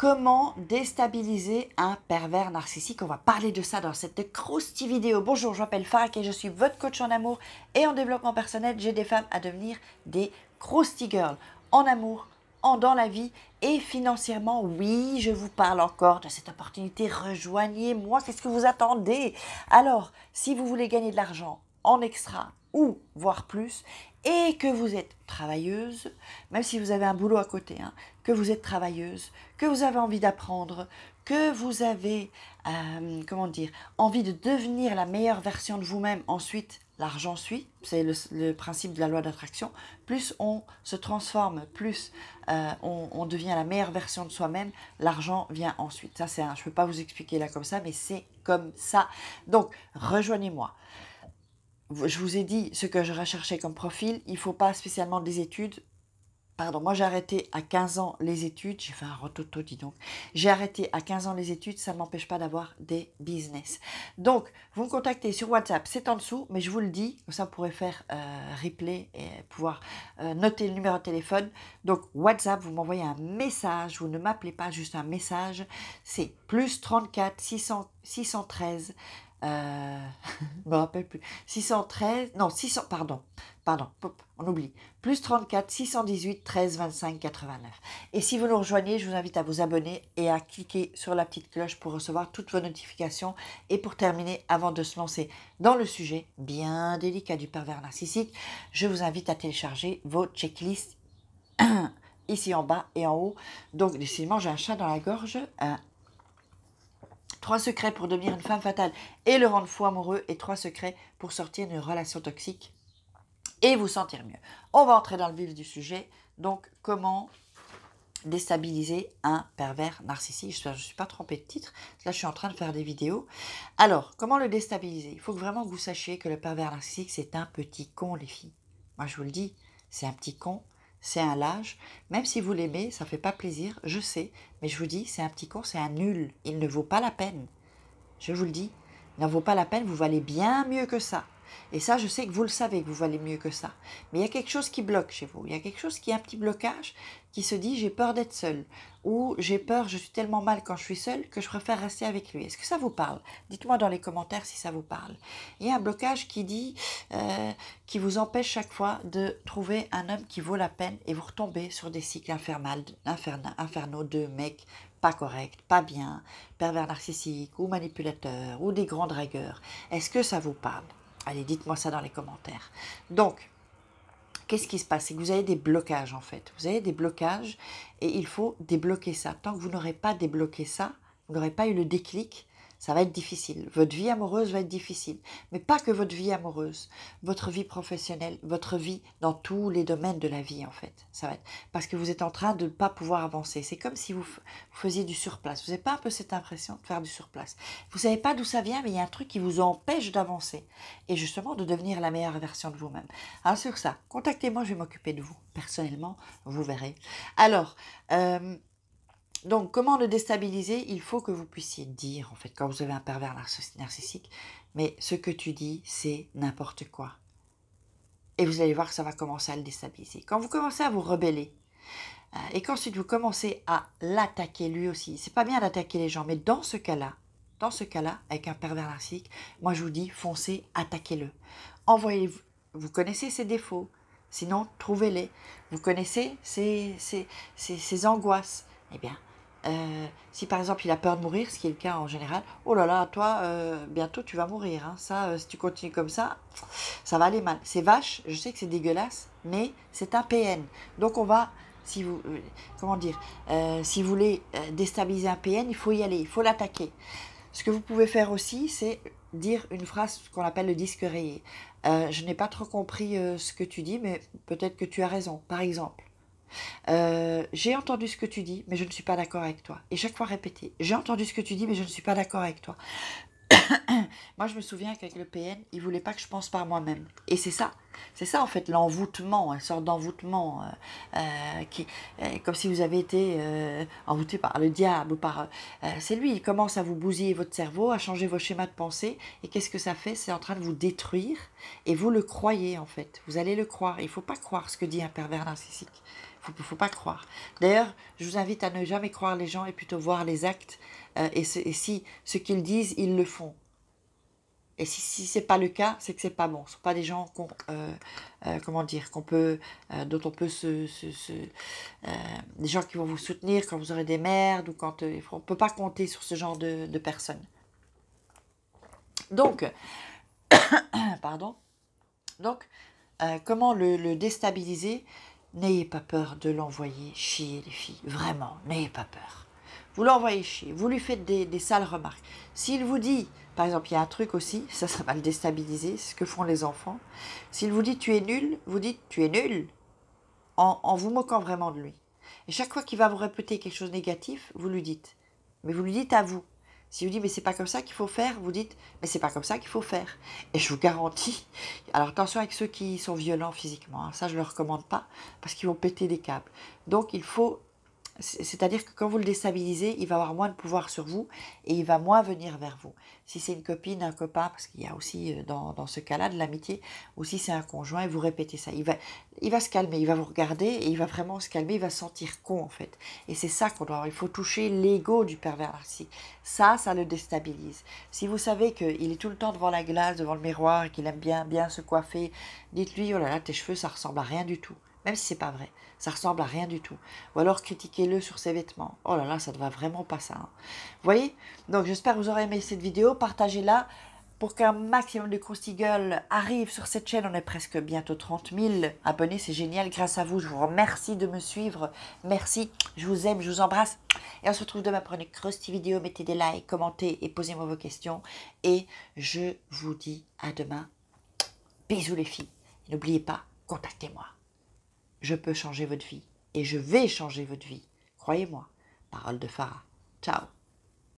Comment déstabiliser un pervers narcissique? On va parler de ça dans cette croustille vidéo. Bonjour, je m'appelle Farak et je suis votre coach en amour et en développement personnel. J'aide des femmes à devenir des croustille girls en amour, dans la vie et financièrement. Oui, je vous parle encore de cette opportunité. Rejoignez-moi, qu'est-ce que vous attendez? Alors, si vous voulez gagner de l'argent en extra ou voire plus, et que vous êtes travailleuse, même si vous avez un boulot à côté, que vous êtes travailleuse, que vous avez envie d'apprendre, que vous avez, envie de devenir la meilleure version de vous-même, ensuite l'argent suit, c'est le principe de la loi d'attraction, plus on se transforme, plus on devient la meilleure version de soi-même, l'argent vient ensuite. Ça, je ne peux pas vous expliquer là comme ça, mais c'est comme ça. Donc, rejoignez-moi. Je vous ai dit ce que je recherchais comme profil. Il ne faut pas spécialement des études. Pardon, moi j'ai arrêté à 15 ans les études. J'ai fait un rototo, dis donc. J'ai arrêté à 15 ans les études. Ça ne m'empêche pas d'avoir des business. Donc, vous me contactez sur WhatsApp. C'est en dessous, mais je vous le dis. Comme ça, vous pourrez faire replay et pouvoir noter le numéro de téléphone. Donc, WhatsApp, vous m'envoyez un message. Vous ne m'appelez pas, juste un message. C'est plus 34 613... je me rappelle plus. 613, non, 600, pardon, on oublie. Plus 34 618 13 25 89. Et si vous nous rejoignez, je vous invite à vous abonner et à cliquer sur la petite cloche pour recevoir toutes vos notifications. Et pour terminer, avant de se lancer dans le sujet bien délicat du pervers narcissique, je vous invite à télécharger vos checklists ici en bas et en haut. Donc, décidément, j'ai un chat dans la gorge. 3 secrets pour devenir une femme fatale et le rendre fou amoureux, et 3 secrets pour sortir d'une relation toxique et vous sentir mieux. On va entrer dans le vif du sujet. Donc, comment déstabiliser un pervers narcissique? J'espère que je ne suis pas trompée de titre. Là, je suis en train de faire des vidéos. Alors, comment le déstabiliser? Il faut vraiment que vous sachiez que le pervers narcissique, c'est un petit con, les filles. Moi, je vous le dis, c'est un petit con. C'est un lâche, même si vous l'aimez, ça ne fait pas plaisir, je sais, mais je vous dis, c'est un petit con, c'est un nul, il ne vaut pas la peine. Je vous le dis, il n'en vaut pas la peine, vous valez bien mieux que ça. Et ça, je sais que vous le savez, que vous valez mieux que ça. Mais il y a quelque chose qui bloque chez vous, il y a quelque chose qui est un petit blocage, qui se dit, j'ai peur d'être seule, ou j'ai peur, je suis tellement mal quand je suis seule, que je préfère rester avec lui. Est-ce que ça vous parle? Dites-moi dans les commentaires si ça vous parle. Il y a un blocage qui dit, qui vous empêche chaque fois de trouver un homme qui vaut la peine, et vous retombez sur des cycles infernaux de mecs pas corrects, pas bien, pervers narcissiques ou manipulateurs ou des grands dragueurs. Est-ce que ça vous parle? Allez, dites-moi ça dans les commentaires. Donc, qu'est-ce qui se passe? C'est que vous avez des blocages en fait. Vous avez des blocages et il faut débloquer ça. Tant que vous n'aurez pas débloqué ça, vous n'aurez pas eu le déclic, ça va être difficile. Votre vie amoureuse va être difficile. Mais pas que votre vie amoureuse, votre vie professionnelle, votre vie dans tous les domaines de la vie en fait. Ça va être parce que vous êtes en train de ne pas pouvoir avancer. C'est comme si vous faisiez du surplace. Vous n'avez pas un peu cette impression de faire du surplace? Vous ne savez pas d'où ça vient, mais il y a un truc qui vous empêche d'avancer. Et justement de devenir la meilleure version de vous-même. Alors sur ça, contactez-moi, je vais m'occuper de vous. Personnellement, vous verrez. Alors, donc, comment le déstabiliser? Il faut que vous puissiez dire, en fait, quand vous avez un pervers narcissique, mais ce que tu dis, c'est n'importe quoi. Et vous allez voir que ça va commencer à le déstabiliser. Quand vous commencez à vous rebeller, et qu'ensuite vous commencez à l'attaquer lui aussi, c'est pas bien d'attaquer les gens, mais dans ce cas-là, avec un pervers narcissique, moi je vous dis, foncez, attaquez-le. Envoyez-vous, vous connaissez ses défauts, sinon trouvez-les. Vous connaissez ses angoisses, eh bien, si par exemple il a peur de mourir, ce qui est le cas en général, oh là là, toi, bientôt tu vas mourir, hein. Ça, si tu continues comme ça, ça va aller mal. C'est vache, je sais que c'est dégueulasse, mais c'est un PN. Donc on va, si vous, si vous voulez déstabiliser un PN, il faut y aller, il faut l'attaquer. Ce que vous pouvez faire aussi, c'est dire une phrase qu'on appelle le disque rayé. Je n'ai pas trop compris ce que tu dis, mais peut-être que tu as raison, par exemple. J'ai entendu ce que tu dis, mais je ne suis pas d'accord avec toi. Et chaque fois répéter, j'ai entendu ce que tu dis, mais je ne suis pas d'accord avec toi. Moi, je me souviens qu'avec le PN, il ne voulait pas que je pense par moi-même. Et c'est ça en fait l'envoûtement, une sorte d'envoûtement, comme si vous avez été envoûté par le diable ou par... c'est lui, il commence à vous bousiller votre cerveau, à changer vos schémas de pensée. Et qu'est-ce que ça fait? C'est en train de vous détruire. Et vous le croyez en fait. Vous allez le croire. Il ne faut pas croire ce que dit un pervers narcissique. Faut pas croire. D'ailleurs, je vous invite à ne jamais croire les gens et plutôt voir les actes. Et si ce qu'ils disent, ils le font. Et si ce n'est pas le cas, c'est que c'est pas bon. Ce ne sont pas des gens comment dire, dont on peut des gens qui vont vous soutenir quand vous aurez des merdes ou quand on ne peut pas compter sur ce genre de personnes. Donc, pardon. Donc, comment le déstabiliser? N'ayez pas peur de l'envoyer chier, les filles. Vraiment, n'ayez pas peur. Vous l'envoyez chier, vous lui faites des sales remarques. S'il vous dit, par exemple, il y a un truc aussi, ça va le déstabiliser, c'est ce que font les enfants. S'il vous dit tu es nul, vous dites tu es nul, en vous moquant vraiment de lui. Et chaque fois qu'il va vous répéter quelque chose de négatif, vous lui dites. Mais vous lui dites à vous. Si vous dites mais c'est pas comme ça qu'il faut faire, vous dites mais c'est pas comme ça qu'il faut faire. Et je vous garantis, alors attention avec ceux qui sont violents physiquement, hein, ça je ne le recommande pas parce qu'ils vont péter des câbles. Donc il faut, c'est-à-dire que quand vous le déstabilisez, il va avoir moins de pouvoir sur vous et il va moins venir vers vous. Si c'est une copine, un copain, parce qu'il y a aussi dans ce cas-là de l'amitié, ou si c'est un conjoint et vous répétez ça, il va se calmer, il va vous regarder et il va vraiment se calmer, il va se sentir con en fait. Et c'est ça qu'on doit avoir, il faut toucher l'ego du pervers narcissique. Ça le déstabilise. Si vous savez qu'il est tout le temps devant la glace, devant le miroir et qu'il aime bien se coiffer, dites-lui, oh là là, tes cheveux ça ressemble à rien du tout. Même si c'est pas vrai, ça ressemble à rien du tout. Ou alors critiquez-le sur ses vêtements. Oh là là, ça ne va vraiment pas ça. Hein. Vous voyez? Donc j'espère que vous aurez aimé cette vidéo. Partagez-la pour qu'un maximum de croustilles-gueules arrive sur cette chaîne. On est presque bientôt 30 000 abonnés. C'est génial. Grâce à vous, je vous remercie de me suivre. Merci. Je vous aime, je vous embrasse. Et on se retrouve demain pour une croustille vidéo. Mettez des likes, commentez et posez-moi vos questions. Et je vous dis à demain. Bisous les filles. N'oubliez pas, contactez-moi. Je peux changer votre vie et je vais changer votre vie. Croyez-moi. Parole de Farah. Ciao.